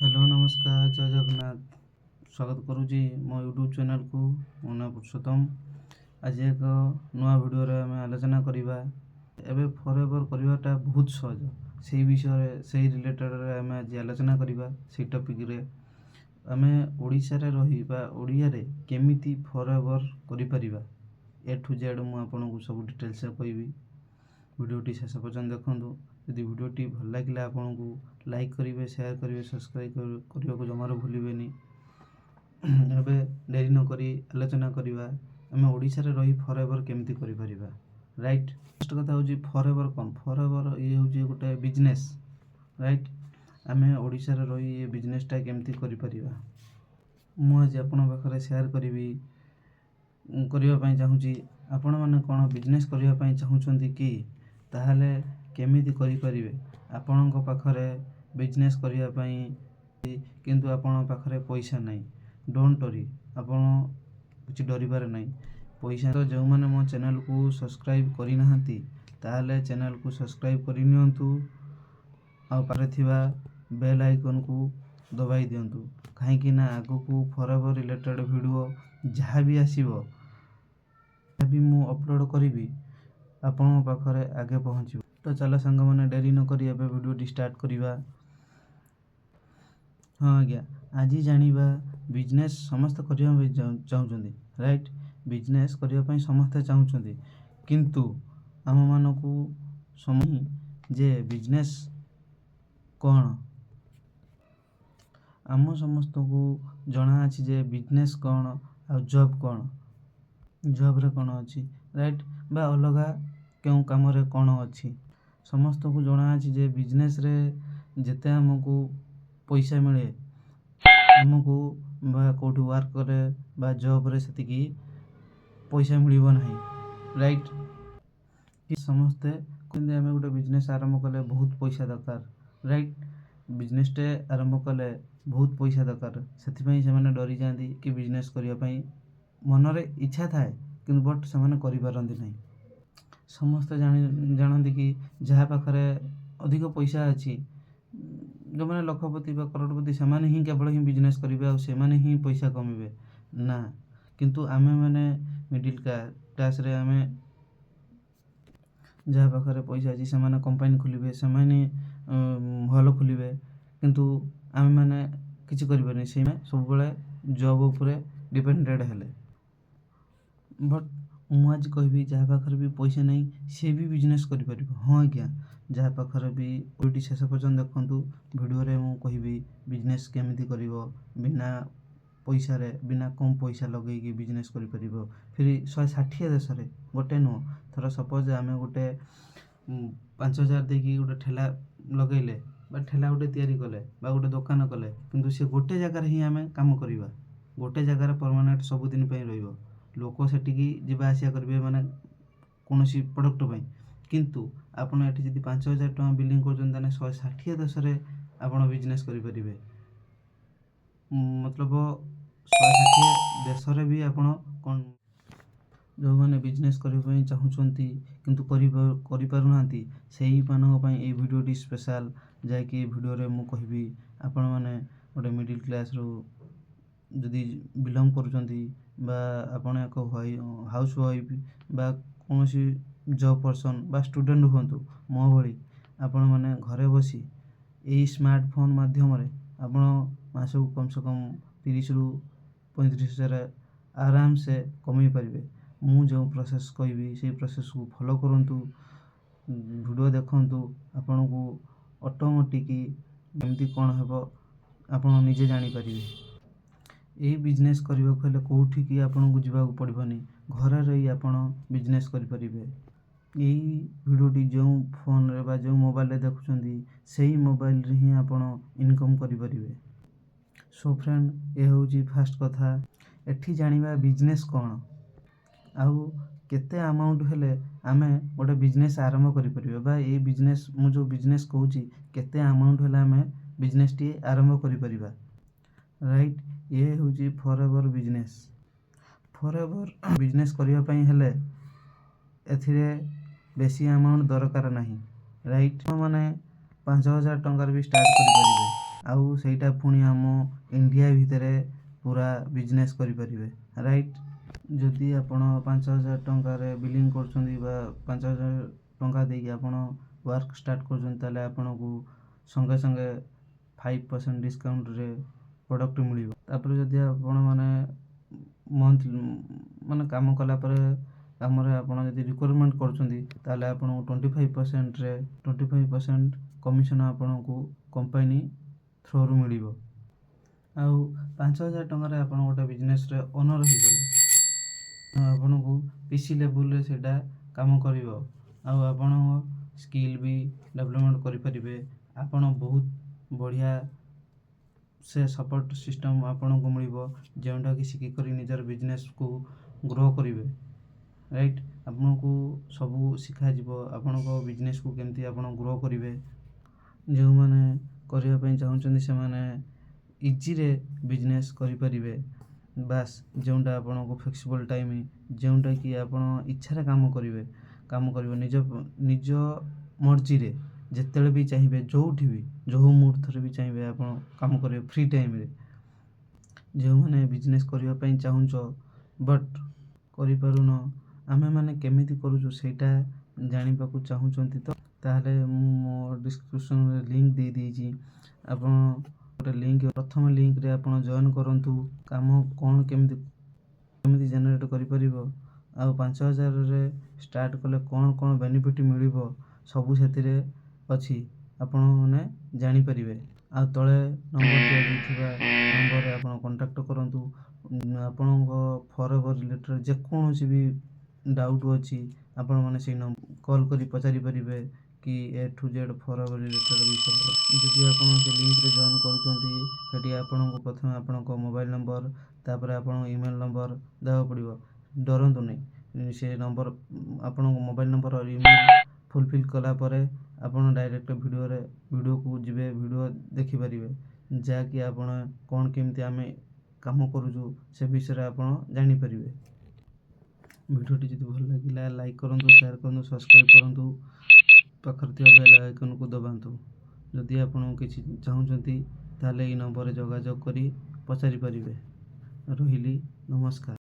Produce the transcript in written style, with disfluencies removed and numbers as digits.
Hello नमस्कार जय जगन्नाथ स्वागत करुँची मो यूट्यूब चैनल को मो ना पुरुषोत्तम। आज एक नुआ वीडियो रे आम आलोचना करवा एबे फॉरएवर करवाटा बहुत सहज से विषय से रिलेटेड आम आज आलोचना करवा से टॉपिक रे आम ओडिशा रे रही बा ओडिया रे केमिति फॉरएवर करि परिबा ए टू जेड मु आपनको सब डिटेल्स कहबी। वीडियोटी शेष पर्यंत देखंतु। यदि वीडियोटी भल लगे आपको लाइक करेंगे शेयर करेंगे सब्सक्राइब करने को जमार भूलें। एबे देरी न करी आलोचना करवा आम ओडिशा रे रही फॉरएवर केमिति करि परिबा। राइट फर्स्ट कथा हूँ फॉरएवर कौन फॉरएवर ये हूँ गोटे बिजनेस। राइट आम ओडिशा रे रही ये बिजनेसटा केमिति करि परिबा मु आज आपन पाखरे शेयर करी करने चाहूँगी। आपण मैंने कौन बिजनेस करने चाहूँगी कि ताहले केमिति करि परिबे आपणक पाखरे बिजनेस करने किंतु आपण पाखरे पैसा नहीं डोंट वरी आपण किछि डरिबार नहीं। पैसा तो जो मैंने मो चैनल को सब्सक्राइब करि नाहंती ताहले चैनल को सब्सक्राइब करि नियंतु आ पारे थिबा बेल आइकन को दबाई दियंतु कहीं ना आगु को फॉरएवर रिलेटेड वीडियो जहाँ भी आसीबो भी मु अपलोड करी आपण पाखरे आगे पहुँच। तो चलो सांग मैंने डेरी न करी एबे वीडियो स्टार्ट करवा। हाँ आज्ञा आज जानिबा बिजनेस समस्त करने चाहूँगी। राइट बिजनेस करने समस्ते चाहूँगी किंतु आम मानकू समय जे बिजनेस कौन आम समस्त को जना अच्छी जे बिजनेस कौन आ जॉब कौन जॉब रे कौन अच्छी राइट बा अलगा क्यों काम रे कौन अच्छी समस्त को जना अच्छी जे बिजनेस रे जेते हमको पैसा मिले हमको बा कोठी वर्क करे बा जॉब रे सेतिकी पैसा मिलिबो नहीं। राइट कि समस्ते कहते आम गोटे बिजनेस आरंभ कले बहुत पैसा दरकार। राइट बिजनेस टे आरंभ कले बहुत पैसा दरकार से डरी जाती कि बिजनेस करने मनरे इच्छा थाए कि बट से पारती नहीं। समस्ते जानती कि जहाँ पाखरे अधिक पैसा अच्छी जो मैंने लखपति करोड़पति से ही केवल ही बिजनेस करेंगे से ही पैसा कमेबे ना किंतु आमे मैंने मिडिल क्लास रे आमे जहाँ पाखरे पैसा अच्छी से कंपानी खोलिबे से हॉल खोलिबे किंतु आमे मैंने किसी करें से सब जॉब उपरे डिपेंडेड हेले बट मुझे कहबी जहाँ पाखरे भी पैसा नहीं सी भी बिजनेस कर। हाँ आज्ञा जहाँ पाखरे भी वीडियो शेष पर्यंत देखंतु वीडियो रे मु कहबी बिजनेस केमिति करिवो बिना पैसा रे बिना कम पैसा लगेगी बिजनेस करि परिबो फिर 160 देश रे गोटे नो थर सपोज आमे गोटे 5000 देकी गोटे ठेला लगेले बा ठेला गोटे तैयारी कले बा गोटे दुकान कले किंतु से गोटे जगह ही आमे काम करिबा गोटे जगह परमानेंट सब दिन पे रहिबो लोक सेटिकी जीवा आसिया करेंगे माने कौन सी प्रोडक्ट पाई किंतु आपण एठी जदि 5000 टका बिलिंग कर 160 देश रे आपण बिजनेस करें मतलब 160 देश रे भी आपण कौन जो मैंने बिजनेस करने चाहूँगी किंतु करि पारु नांती सेही मानक पई ए वीडियोटी स्पेशल जाकि वीडियो रे मु कहबी आपण माने गोटे मिडिल क्लास रो जदि बिलोंग करुँच बा आपण एक हाउस वाइफ बा कौन सी जॉब पर्सन बा स्टूडेंट हूँ मो भली आपण मैंने घरे बसी यही स्मार्टफोन माध्यम आपण मासको कम से कम 30 रु 35,000 आराम से कमाई पारे। मु जो प्रोसेस कहबी से प्रोसेस को फॉलो करंतु वीडियो देखंतु आपण को ऑटोमेटिक केमती कौन हेबो आपण निजे जानि परिबे। यही बिजनेस करने को हेले कौटी की आपन को जीवा पड़बनी घर रही आपण बिजनेस करि परिबे। यही वीडियोटी जो फोन रे बा जो मोबाइल रे देखुचंदी सेही मोबाइल रे ही आपण इनकम करि परिबे। सो फ्रेंड ये हूँ फास्ट कथा एठी जानिबा बिजनेस कौन आउ केते अमाउंट हेले आमे गोटे बिजनेस आरंभ करि परिबे बा ये बिजनेस मु जो बिजनेस कहूची केते अमाउंट हेले आमे बिजनेस टी आरंभ करि परिबा। राइट ये हूँ फॉरएवर बिजनेस फॉरएवर बिजनेस करने हेले एथिरे बेसी अमाउंट दरकार नहीं। राइट माने 5000 टंकार भी स्टार्ट करि परिबे ଆଉ ସେଇଟା ପୁଣି ଆମ ଇଣ୍ଡିଆ ଭିତରେ ପୁରା ବିଜନେସ୍ କରିପାରିବେ, ରାଇଟ୍। ଯଦି ଆପଣ 5,000 ଟଙ୍କାରେ ବିଲିଂ କରୁଛନ୍ତି ବା 5,000 ଟଙ୍କା ଦେଇକି ଆପଣ ୱାର୍କ ଷ୍ଟାର୍ଟ କରୁଛନ୍ତି, ତାହେଲେ ଆପଣଙ୍କୁ ସଙ୍ଗେ ସଙ୍ଗେ 5% ଡିସକାଉଣ୍ଟରେ ପ୍ରଡ଼କ୍ଟ ମିଳିବ। ତାପରେ ଯଦି ଆପଣମାନେ ମାନେ କାମ କଲା ପରେ କାମରେ ଆପଣ ଯଦି ରିକ୍ୱାରମେଣ୍ଟ କରୁଛନ୍ତି, ତାହେଲେ ଆପଣଙ୍କୁ 25% କମିଶନ ଆପଣଙ୍କୁ କମ୍ପାନୀ ଥ୍ରୋରୁ ମିଳିବ। ଆଉ 5,000 ଟଙ୍କାରେ ଆପଣ ଗୋଟେ ବିଜନେସ୍ରେ ଓନର୍ ହେଇଗଲେ ଆପଣଙ୍କୁ PC ଲେବୁଲରେ ସେଇଟା କାମ କରିବ। ଆଉ ଆପଣଙ୍କ ସ୍କିଲ୍ ବି ଡେଭଲପମେଣ୍ଟ କରିପାରିବେ। ଆପଣ ବହୁତ ବଢ଼ିଆ ସେ ସପୋର୍ଟ ସିଷ୍ଟମ୍ ଆପଣଙ୍କୁ ମିଳିବ, ଯେଉଁଟାକି ଶିଖିକରି ନିଜର ବିଜନେସ୍କୁ ଗ୍ରୋ କରିବେ, ରାଇଟ୍। ଆପଣଙ୍କୁ ସବୁ ଶିଖାଯିବ, ଆପଣଙ୍କ ବିଜନେସ୍କୁ କେମିତି ଆପଣ ଗ୍ରୋ କରିବେ। ଯେଉଁମାନେ କରିବା ପାଇଁ ଚାହୁଁଛନ୍ତି ସେମାନେ ଇଜିରେ ବିଜନେସ୍ କରିପାରିବେ। ବାସ୍, ଯେଉଁଟା ଆପଣଙ୍କୁ ଫ୍ଲେକ୍ସିବଲ୍ ଟାଇମ୍, ଯେଉଁଟାକି ଆପଣ ଇଚ୍ଛାରେ କାମ କରିବେ ନିଜ ମର୍ଜିରେ, ଯେତେବେଳେ ବି ଚାହିଁବେ, ଯେଉଁଠି ବି ଯେଉଁ ମୁହୂର୍ତ୍ତରେ ବି ଚାହିଁବେ ଆପଣ କାମ କରିବେ ଫ୍ରି ଟାଇମ୍ରେ। ଯେଉଁମାନେ ବିଜନେସ୍ କରିବା ପାଇଁ ଚାହୁଁଛ ବଟ୍ କରିପାରୁନ, ଆମେମାନେ କେମିତି କରୁଛୁ ସେଇଟା ଜାଣିବାକୁ ଚାହୁଁଛନ୍ତି ତ, ତାହେଲେ ମୁଁ ମୋ ଡିସ୍କ୍ରିପ୍ସନରେ ଲିଙ୍କ୍ ଦେଇଦେଇଛି। ଆପଣ ଗୋଟେ ପ୍ରଥମ ଲିଙ୍କ୍ରେ ଆପଣ ଜଏନ୍ କରନ୍ତୁ। କାମ କ'ଣ କେମିତି ଜେନେରେଟ୍ କରିପାରିବ, ଆଉ 5,000ରେ ଷ୍ଟାର୍ଟ କଲେ କ'ଣ ବେନିଫିଟ୍ ମିଳିବ, ସବୁ ସେଥିରେ ଅଛି, ଆପଣମାନେ ଜାଣିପାରିବେ। ଆଉ ତଳେ ନମ୍ବର ଦିଆଯାଇଥିବା ନମ୍ବରରେ ଆପଣ କଣ୍ଟାକ୍ଟ କରନ୍ତୁ। ଆପଣଙ୍କ ଫରଏଭର୍ ରିଲେଟେଡ଼୍ ଯେକୌଣସି ବି ଡାଉଟ୍ ଅଛି, ଆପଣମାନେ ସେଇ କଲ୍ କରି ପଚାରିପାରିବେ କି A to Z forever related ବିଷୟରେ। ଯଦି ଆପଣ ସେ ଲିଙ୍କ୍ରେ ଜଏନ୍ କରୁଛନ୍ତି, ସେଠି ଆପଣଙ୍କୁ ପ୍ରଥମେ ଆପଣଙ୍କ ମୋବାଇଲ୍ ନମ୍ବର, ତାପରେ ଆପଣଙ୍କ ଇମେଲ୍ ନମ୍ବର ଦେବାକୁ ପଡ଼ିବ। ଡରନ୍ତୁ ନାହିଁ, ସେ ନମ୍ବର ଆପଣଙ୍କ ମୋବାଇଲ୍ ନମ୍ବର ଆଉ ଇମେଲ୍ ଫୁଲଫିଲ୍ କଲା ପରେ ଆପଣ ଡାଇରେକ୍ଟ ଭିଡ଼ିଓକୁ ଯିବେ, ଭିଡ଼ିଓ ଦେଖିପାରିବେ, ଯାହାକି ଆପଣ କ'ଣ କେମିତି ଆମେ କାମ କରୁଛୁ ସେ ବିଷୟରେ ଆପଣ ଜାଣିପାରିବେ। ଭିଡ଼ିଓଟି ଯଦି ଭଲ ଲାଗିଲା ଲାଇକ୍ କରନ୍ତୁ, ସେୟାର କରନ୍ତୁ, ସବସ୍କ୍ରାଇବ୍ କରନ୍ତୁ, ପାଖରେ ଥିବା ବେଲ୍ ଆଇକନ୍କୁ ଦବାନ୍ତୁ। ଯଦି ଆପଣ କିଛି ଚାହୁଁଛନ୍ତି ତାହେଲେ ଏଇ ନମ୍ବରରେ ଯୋଗାଯୋଗ କରି ପଚାରିପାରିବେ। ରହିଲି, ନମସ୍କାର।